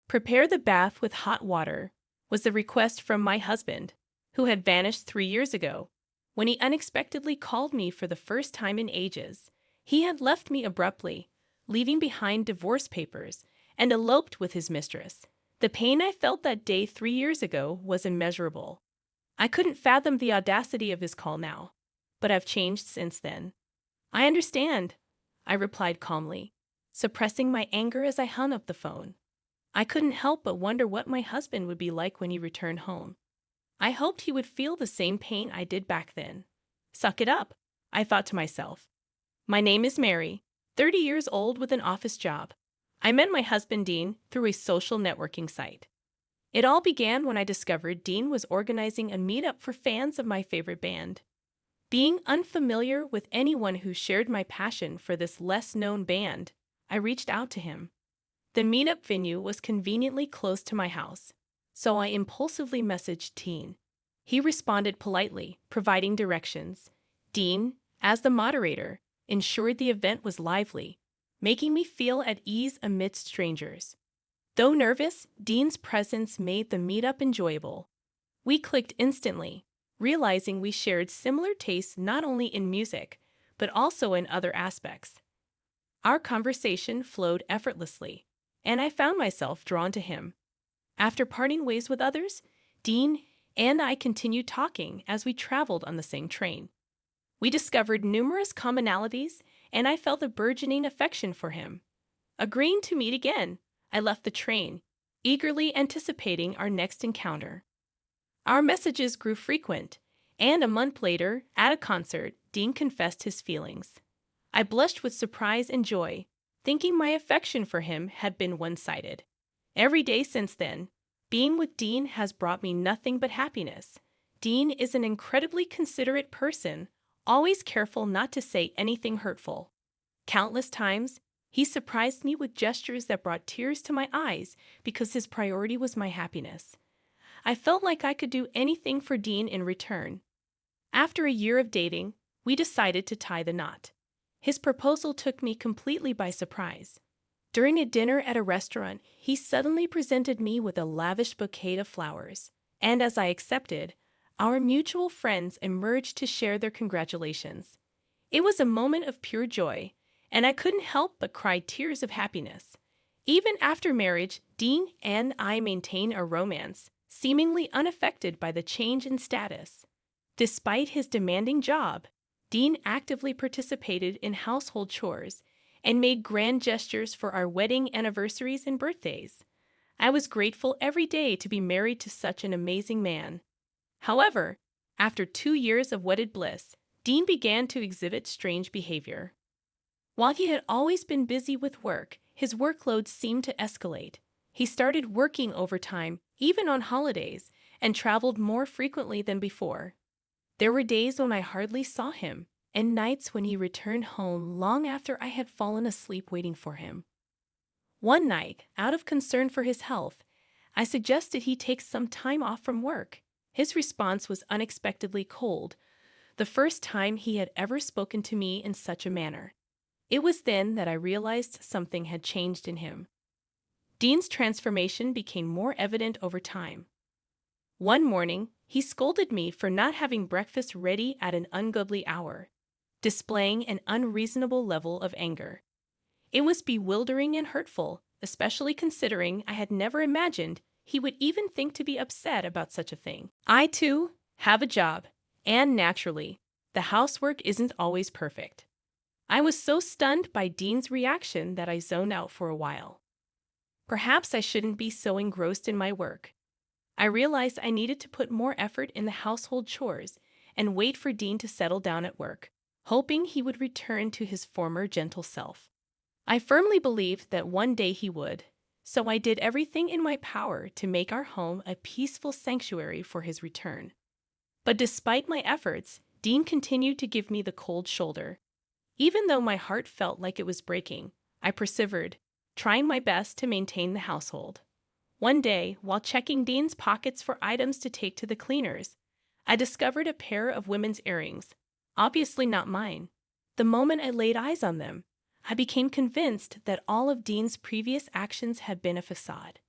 Prepare the bath with hot water was the request from my husband, who had vanished 3 years ago. When he unexpectedly called me for the first time in ages, he had left me abruptly, leaving behind divorce papers, and eloped with his mistress. The pain I felt that day 3 years ago was immeasurable. I couldn't fathom the audacity of his call now, but I've changed since then. I understand, I replied calmly, suppressing my anger as I hung up the phone. I couldn't help but wonder what my husband would be like when he returned home. I hoped he would feel the same pain I did back then. Suck it up, I thought to myself. My name is Mary, 30 years old with an office job. I met my husband Dean through a social networking site. It all began when I discovered Dean was organizing a meetup for fans of my favorite band. Being unfamiliar with anyone who shared my passion for this less-known band, I reached out to him. The meetup venue was conveniently close to my house, so I impulsively messaged Dean. He responded politely, providing directions. Dean, as the moderator, ensured the event was lively, making me feel at ease amidst strangers. Though nervous, Dean's presence made the meetup enjoyable. We clicked instantly, realizing we shared similar tastes not only in music, but also in other aspects. Our conversation flowed effortlessly, and I found myself drawn to him. After parting ways with others, Dean and I continued talking as we traveled on the same train. We discovered numerous commonalities, and I felt a burgeoning affection for him. Agreeing to meet again, I left the train, eagerly anticipating our next encounter. Our messages grew frequent, and a month later, at a concert, Dean confessed his feelings. I blushed with surprise and joy, thinking my affection for him had been one-sided. Every day since then, being with Dean has brought me nothing but happiness. Dean is an incredibly considerate person, always careful not to say anything hurtful. Countless times, he surprised me with gestures that brought tears to my eyes because his priority was my happiness. I felt like I could do anything for Dean in return. After a year of dating, we decided to tie the knot. His proposal took me completely by surprise. During a dinner at a restaurant, he suddenly presented me with a lavish bouquet of flowers, and as I accepted, our mutual friends emerged to share their congratulations. It was a moment of pure joy, and I couldn't help but cry tears of happiness. Even after marriage, Dean and I maintain a romance, seemingly unaffected by the change in status. Despite his demanding job, Dean actively participated in household chores and made grand gestures for our wedding anniversaries and birthdays. I was grateful every day to be married to such an amazing man. However, after 2 years of wedded bliss, Dean began to exhibit strange behavior. While he had always been busy with work, his workload seemed to escalate. He started working overtime, even on holidays, and traveled more frequently than before. There were days when I hardly saw him, and nights when he returned home long after I had fallen asleep waiting for him. One night, out of concern for his health, I suggested he take some time off from work. His response was unexpectedly cold, the first time he had ever spoken to me in such a manner. It was then that I realized something had changed in him. Dean's transformation became more evident over time. One morning, he scolded me for not having breakfast ready at an ungodly hour, displaying an unreasonable level of anger. It was bewildering and hurtful, especially considering I had never imagined he would even think to be upset about such a thing. I, too, have a job, and naturally, the housework isn't always perfect. I was so stunned by Dean's reaction that I zoned out for a while. Perhaps I shouldn't be so engrossed in my work. I realized I needed to put more effort in the household chores and wait for Dean to settle down at work, hoping he would return to his former gentle self. I firmly believed that one day he would, so I did everything in my power to make our home a peaceful sanctuary for his return. But despite my efforts, Dean continued to give me the cold shoulder. Even though my heart felt like it was breaking, I persevered, trying my best to maintain the household. One day, while checking Dean's pockets for items to take to the cleaners, I discovered a pair of women's earrings, obviously not mine. The moment I laid eyes on them, I became convinced that all of Dean's previous actions had been a facade.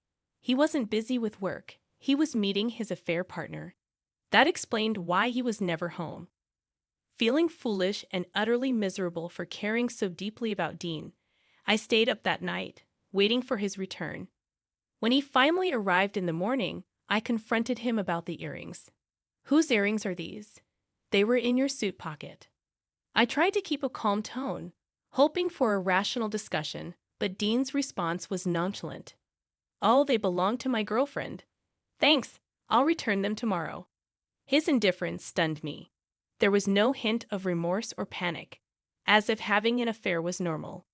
He wasn't busy with work. He was meeting his affair partner. That explained why he was never home. Feeling foolish and utterly miserable for caring so deeply about Dean, I stayed up that night, waiting for his return. When he finally arrived in the morning, I confronted him about the earrings. "Whose earrings are these?" "They were in your suit pocket." I tried to keep a calm tone, hoping for a rational discussion, but Dean's response was nonchalant. "Oh, they belong to my girlfriend." "Thanks, I'll return them tomorrow." His indifference stunned me. There was no hint of remorse or panic, as if having an affair was normal.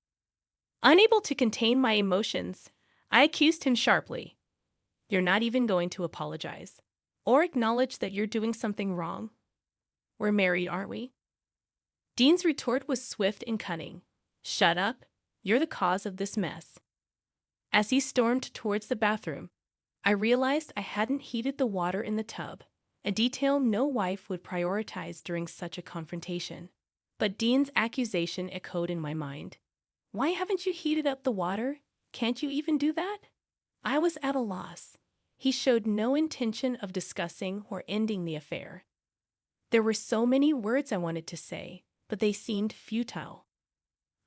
Unable to contain my emotions, I accused him sharply. "You're not even going to apologize, or acknowledge that you're doing something wrong? We're married, aren't we?" Dean's retort was swift and cunning. "Shut up. You're the cause of this mess." As he stormed towards the bathroom, I realized I hadn't heated the water in the tub, a detail no wife would prioritize during such a confrontation. But Dean's accusation echoed in my mind. "Why haven't you heated up the water? Can't you even do that?" I was at a loss. He showed no intention of discussing or ending the affair. There were so many words I wanted to say, but they seemed futile.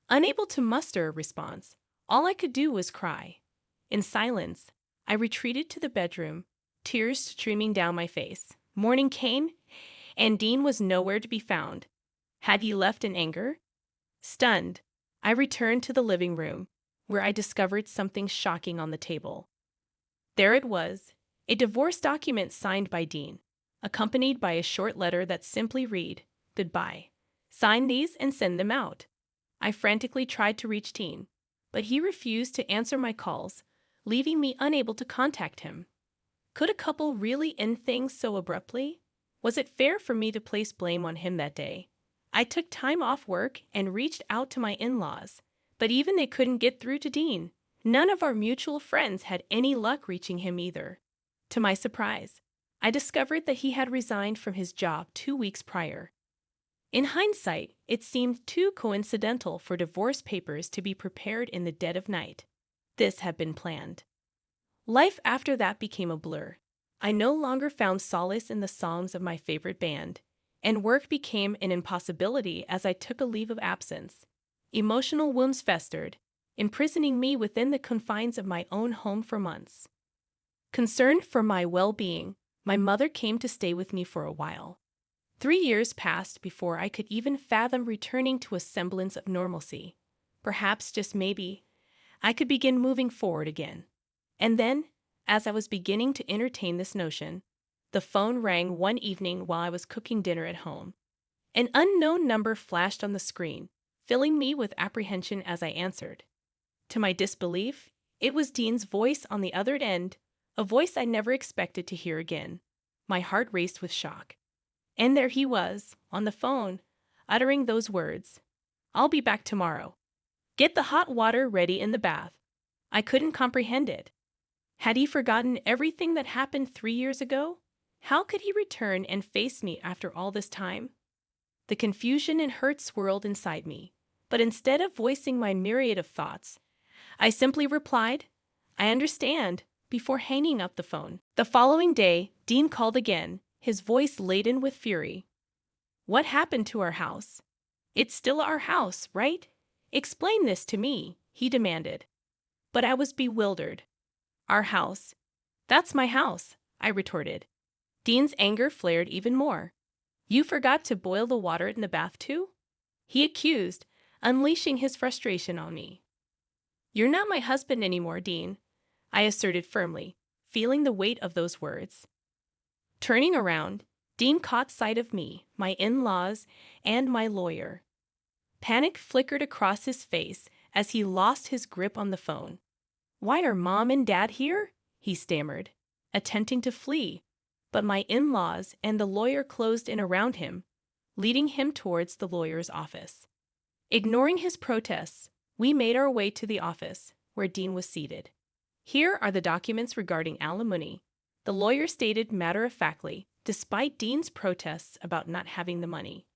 Unable to muster a response, all I could do was cry. In silence, I retreated to the bedroom, tears streaming down my face. Morning came, and Dean was nowhere to be found. Had he left in anger? Stunned, I returned to the living room, where I discovered something shocking on the table. There it was, a divorce document signed by Dean, accompanied by a short letter that simply read, "Goodbye. Sign these and send them out." I frantically tried to reach Dean, but he refused to answer my calls, leaving me unable to contact him. Could a couple really end things so abruptly? Was it fair for me to place blame on him that day? I took time off work and reached out to my in-laws, but even they couldn't get through to Dean. None of our mutual friends had any luck reaching him either. To my surprise, I discovered that he had resigned from his job 2 weeks prior. In hindsight, it seemed too coincidental for divorce papers to be prepared in the dead of night. This had been planned. Life after that became a blur. I no longer found solace in the songs of my favorite band, and work became an impossibility as I took a leave of absence. Emotional wounds festered, imprisoning me within the confines of my own home for months. Concerned for my well-being, my mother came to stay with me for a while. 3 years passed before I could even fathom returning to a semblance of normalcy. Perhaps, just maybe, I could begin moving forward again. And then, as I was beginning to entertain this notion, the phone rang one evening while I was cooking dinner at home. An unknown number flashed on the screen, filling me with apprehension as I answered. To my disbelief, it was Dean's voice on the other end, a voice I never expected to hear again. My heart raced with shock. And there he was, on the phone, uttering those words. "I'll be back tomorrow. Get the hot water ready in the bath." I couldn't comprehend it. Had he forgotten everything that happened 3 years ago? How could he return and face me after all this time? The confusion and hurt swirled inside me, but instead of voicing my myriad of thoughts, I simply replied, "I understand," before hanging up the phone. The following day, Dean called again, his voice laden with fury. "What happened to our house? It's still our house, right? Explain this to me," he demanded. But I was bewildered. "Our house? That's my house," I retorted. Dean's anger flared even more. "You forgot to boil the water in the bath too?" he accused, unleashing his frustration on me. "You're not my husband anymore, Dean," I asserted firmly, feeling the weight of those words. Turning around, Dean caught sight of me, my in-laws, and my lawyer. Panic flickered across his face as he lost his grip on the phone. "Why are Mom and Dad here?" he stammered, attempting to flee, but my in-laws and the lawyer closed in around him, leading him towards the lawyer's office. Ignoring his protests, we made our way to the office, where Dean was seated. "Here are the documents regarding alimony," the lawyer stated matter-of-factly, despite Dean's protests about not having the money.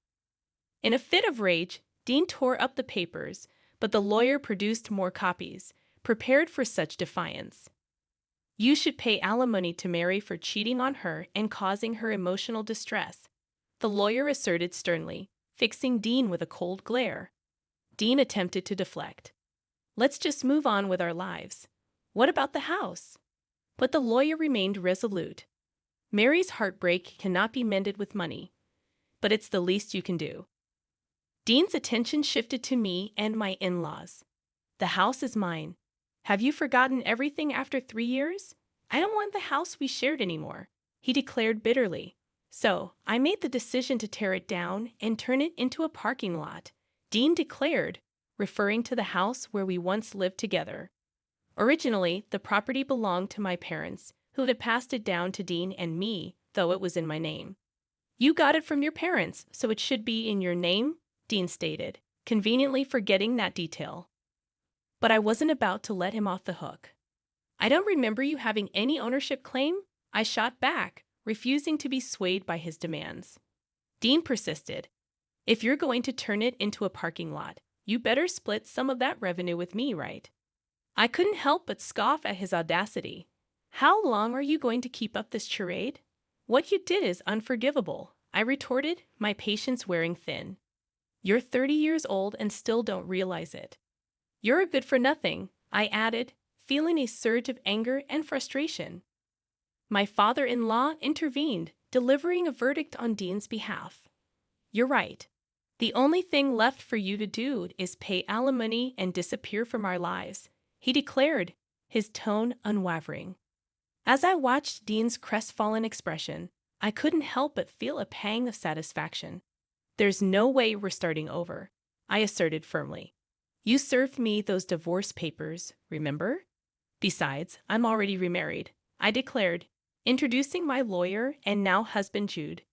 In a fit of rage, Dean tore up the papers, but the lawyer produced more copies, prepared for such defiance. You should pay alimony to Mary for cheating on her and causing her emotional distress, the lawyer asserted sternly, fixing Dean with a cold glare. Dean attempted to deflect. Let's just move on with our lives. What about the house? But the lawyer remained resolute. Mary's heartbreak cannot be mended with money, but it's the least you can do. Dean's attention shifted to me and my in-laws. The house is mine. Have you forgotten everything after 3 years? I don't want the house we shared anymore, he declared bitterly. So, I made the decision to tear it down and turn it into a parking lot, Dean declared, referring to the house where we once lived together. Originally, the property belonged to my parents, who had passed it down to Dean and me, though it was in my name. You got it from your parents, so it should be in your name, Dean stated, conveniently forgetting that detail. But I wasn't about to let him off the hook. I don't remember you having any ownership claim, I shot back, refusing to be swayed by his demands. Dean persisted. If you're going to turn it into a parking lot, you better split some of that revenue with me, right? I couldn't help but scoff at his audacity. How long are you going to keep up this charade? What you did is unforgivable, I retorted, my patience wearing thin. You're 30 years old and still don't realize it. You're a good-for-nothing, I added, feeling a surge of anger and frustration. My father-in-law intervened, delivering a verdict on Dean's behalf. You're right. The only thing left for you to do is pay alimony and disappear from our lives, he declared, his tone unwavering. As I watched Dean's crestfallen expression, I couldn't help but feel a pang of satisfaction. There's no way we're starting over, I asserted firmly. You served me those divorce papers, remember? Besides, I'm already remarried, I declared, introducing my lawyer and now husband Jude.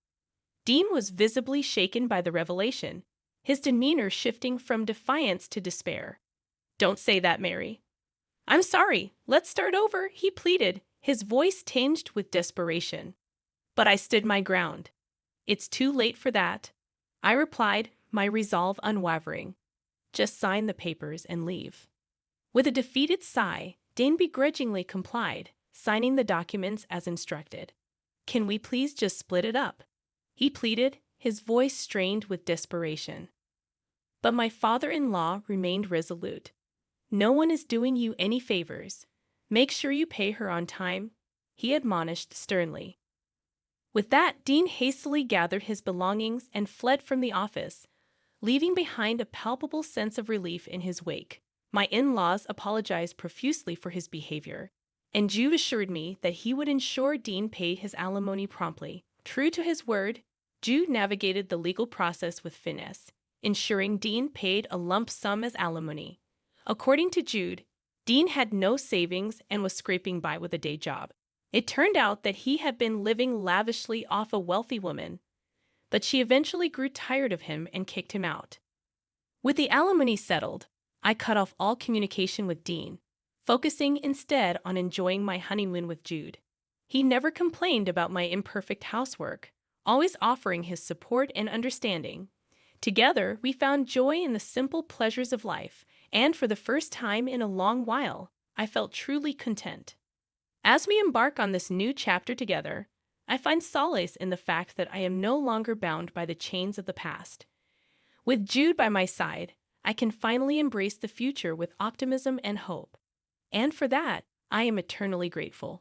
Dean was visibly shaken by the revelation, his demeanor shifting from defiance to despair. Don't say that, Mary. I'm sorry, let's start over, he pleaded, his voice tinged with desperation. But I stood my ground. It's too late for that, I replied, my resolve unwavering. Just sign the papers and leave. With a defeated sigh, Dean begrudgingly complied, signing the documents as instructed. Can we please just split it up? He pleaded, his voice strained with desperation. But my father-in-law remained resolute. No one is doing you any favors. Make sure you pay her on time, he admonished sternly. With that, Dean hastily gathered his belongings and fled from the office, leaving behind a palpable sense of relief in his wake. My in-laws apologized profusely for his behavior, and Jude assured me that he would ensure Dean paid his alimony promptly. True to his word, Jude navigated the legal process with finesse, ensuring Dean paid a lump sum as alimony. According to Jude, Dean had no savings and was scraping by with a day job. It turned out that he had been living lavishly off a wealthy woman, but she eventually grew tired of him and kicked him out. With the alimony settled, I cut off all communication with Dean, focusing instead on enjoying my honeymoon with Jude. He never complained about my imperfect housework, always offering his support and understanding. Together, we found joy in the simple pleasures of life, and for the first time in a long while, I felt truly content. As we embark on this new chapter together, I find solace in the fact that I am no longer bound by the chains of the past. With Jude by my side, I can finally embrace the future with optimism and hope. And for that, I am eternally grateful.